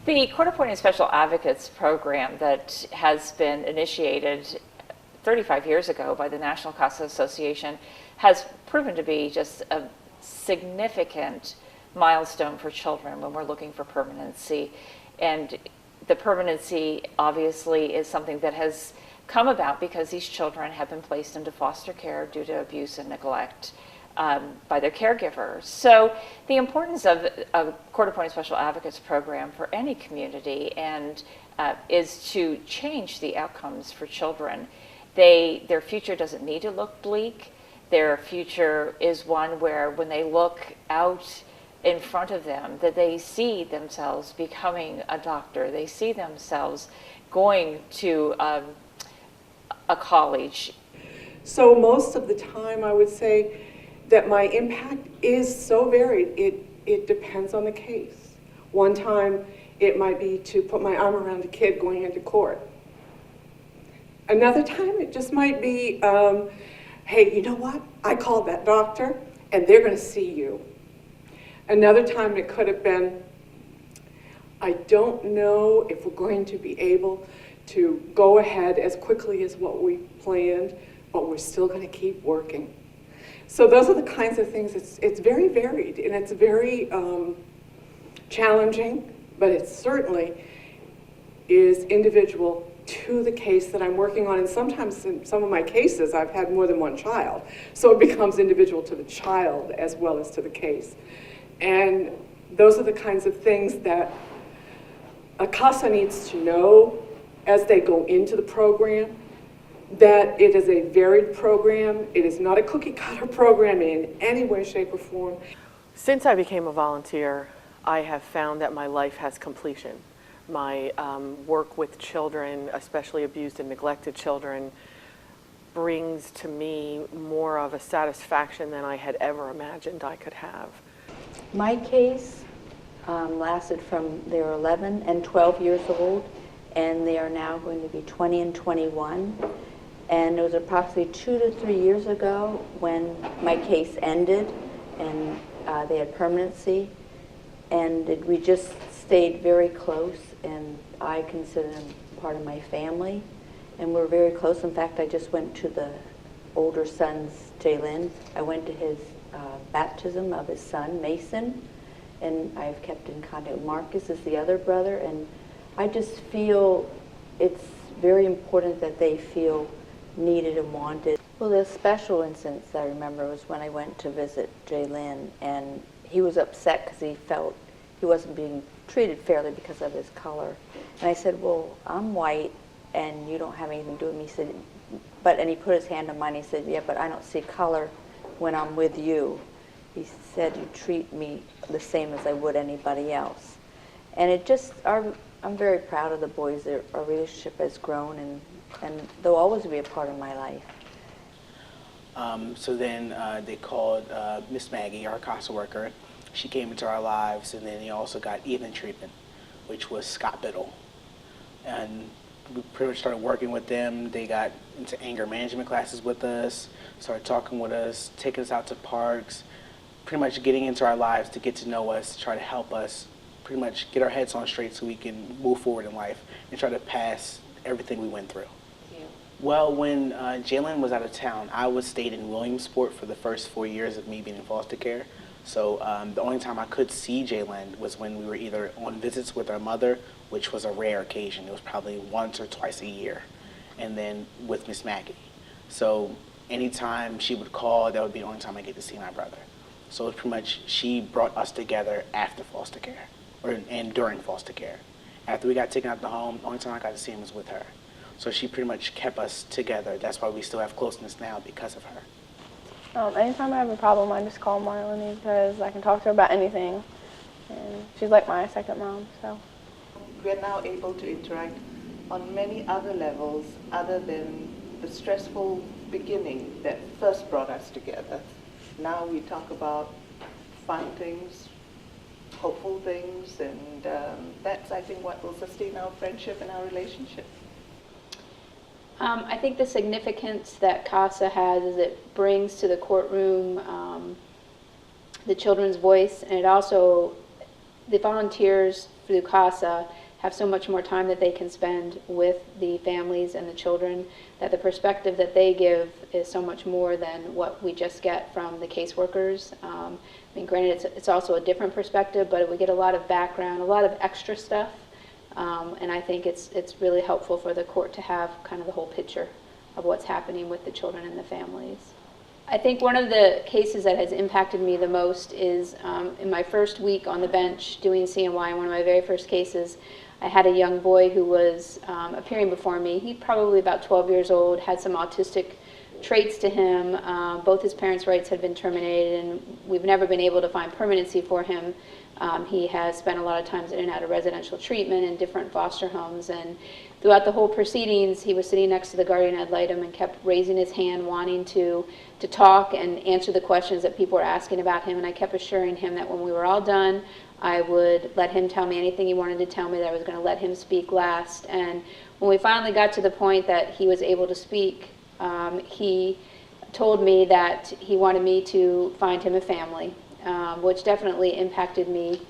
The Court-Appointed Special Advocates program that has been initiated 35 years ago by the National CASA Association has proven to be just a significant milestone for children when we're looking for permanency. And the permanency obviously is something that has come about because these children have been placed into foster care due to abuse and neglect by their caregivers. So the importance of a Court-Appointed Special Advocates program for any community and is to change the outcomes for children. Their future doesn't need to look bleak. Their future is one where when they look out in front of them, that they see themselves becoming a doctor, they see themselves going to a college. So most of the time I would say that my impact is so varied. It depends on the case. One time it might be to put my arm around a kid going into court. Another time it just might be, hey, you know what? I called that doctor and they're going to see you. Another time it could have been, I don't know if we're going to be able to go ahead as quickly as what we planned, but we're still going to keep working. So those are the kinds of things. It's very varied and it's very challenging, but it certainly is individual to the case that I'm working on. And sometimes in some of my cases, I've had more than one child. So it becomes individual to the child as well as to the case. And those are the kinds of things that a CASA needs to know as they go into the program, that it is a varied program. It is not a cookie cutter program in any way, shape, or form. Since I became a volunteer, I have found that my life has completion. My work with children, especially abused and neglected children, brings to me more of a satisfaction than I had ever imagined I could have. My case lasted from they were 11 and 12 years old, and they are now going to be 20 and 21. And it was approximately 2 to 3 years ago when my case ended, and they had permanency. And we just stayed very close, and I consider them part of my family. And we're very close. In fact, I just went to the older son's, Jalen. I went to his baptism of his son, Mason, and I've kept in contact with Marcus as the other brother, and I just feel it's very important that they feel needed and wanted. Well, the special instance I remember was when I went to visit Jalen, and he was upset because he felt he wasn't being treated fairly because of his color. And I said, well, I'm white, and you don't have anything to do with me. He said, and he put his hand on mine, he said, yeah, but I don't see color when I'm with you. He said, you treat me the same as I would anybody else. And it just, I'm very proud of the boys. Our relationship has grown, and they'll always be a part of my life. So then they called Miss Maggie, our CASA worker. She came into our lives, and then they also got even treatment, which was Scott Biddle. And we pretty much started working with them. They got into anger management classes with us, started talking with us, taking us out to parks, pretty much getting into our lives to get to know us, try to help us pretty much get our heads on straight so we can move forward in life and try to pass everything we went through. Yeah. Well, when Jalen was out of town, I was stayed in Williamsport for the first 4 years of me being in foster care. So the only time I could see Jalen was when we were either on visits with our mother, which was a rare occasion. It was probably once or twice a year, and then with Miss Maggie. So anytime she would call, that would be the only time I get to see my brother. So it was pretty much, she brought us together after foster care, and during foster care. After we got taken out of the home, the only time I got to see him was with her. So she pretty much kept us together. That's why we still have closeness now, because of her. Anytime I have a problem, I just call Marlene because I can talk to her about anything. And she's like my second mom, so. We're now able to interact on many other levels other than the stressful beginning that first brought us together. Now we talk about fun things, hopeful things, and that's, I think, what will sustain our friendship and our relationship. I think the significance that CASA has is it brings to the courtroom the children's voice, and it also, the volunteers through CASA have so much more time that they can spend with the families and the children, that the perspective that they give is so much more than what we just get from the caseworkers. I mean, granted, it's also a different perspective, but we get a lot of background, a lot of extra stuff, and I think it's really helpful for the court to have kind of the whole picture of what's happening with the children and the families. I think one of the cases that has impacted me the most is in my first week on the bench doing CNY, one of my very first cases, I had a young boy who was appearing before me. He's probably about 12 years old, had some autistic traits to him. Both his parents' rights had been terminated, and we've never been able to find permanency for him. He has spent a lot of times in and out of residential treatment in different foster homes, and throughout the whole proceedings, he was sitting next to the guardian ad litem and kept raising his hand, wanting to talk and answer the questions that people were asking about him, and I kept assuring him that when we were all done, I would let him tell me anything he wanted to tell me, that I was going to let him speak last. And when we finally got to the point that he was able to speak, he told me that he wanted me to find him a family, which definitely impacted me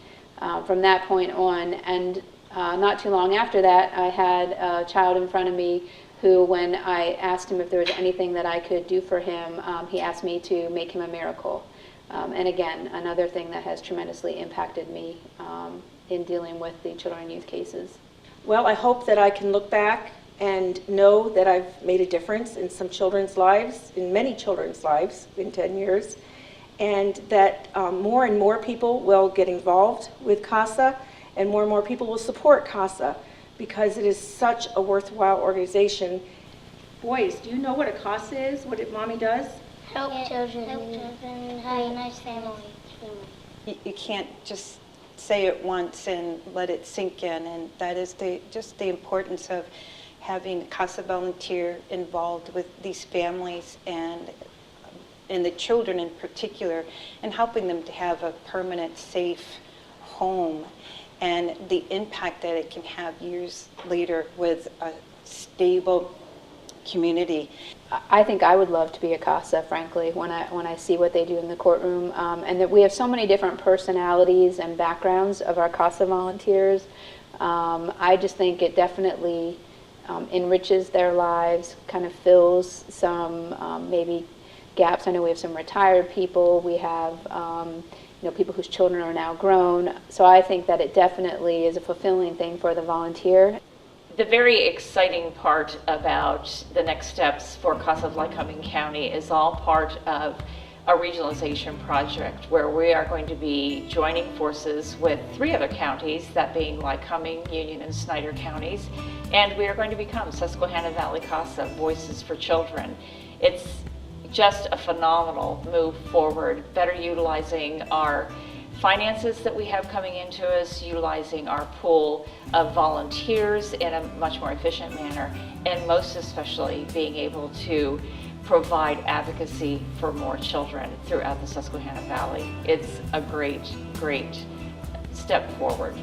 from that point on. And not too long after that, I had a child in front of me who, when I asked him if there was anything that I could do for him, he asked me to make him a miracle. And again, another thing that has tremendously impacted me in dealing with the children and youth cases. Well, I hope that I can look back and know that I've made a difference in some children's lives, in many children's lives in 10 years, and that more and more people will get involved with CASA, and more people will support CASA, because it is such a worthwhile organization. Boys, do you know what a CASA is, what Mommy does? Help children and have a nice family. You can't just say it once and let it sink in, and that is just the importance of having CASA volunteer involved with these families and the children in particular, and helping them to have a permanent, safe home, and the impact that it can have years later with a stable community. I think I would love to be a CASA, frankly, when I see what they do in the courtroom, and that we have so many different personalities and backgrounds of our CASA volunteers. I just think it definitely enriches their lives, kind of fills some maybe gaps. I know we have some retired people, we have people whose children are now grown, so I think that it definitely is a fulfilling thing for the volunteer. The very exciting part about the next steps for CASA of Lycoming County is all part of a regionalization project where we are going to be joining forces with 3 other counties, that being Lycoming, Union, and Snyder counties, and we are going to become Susquehanna Valley CASA, Voices for Children. It's just a phenomenal move forward, better utilizing our finances that we have coming into us, utilizing our pool of volunteers in a much more efficient manner, and most especially being able to provide advocacy for more children throughout the Susquehanna Valley. It's a great, great step forward.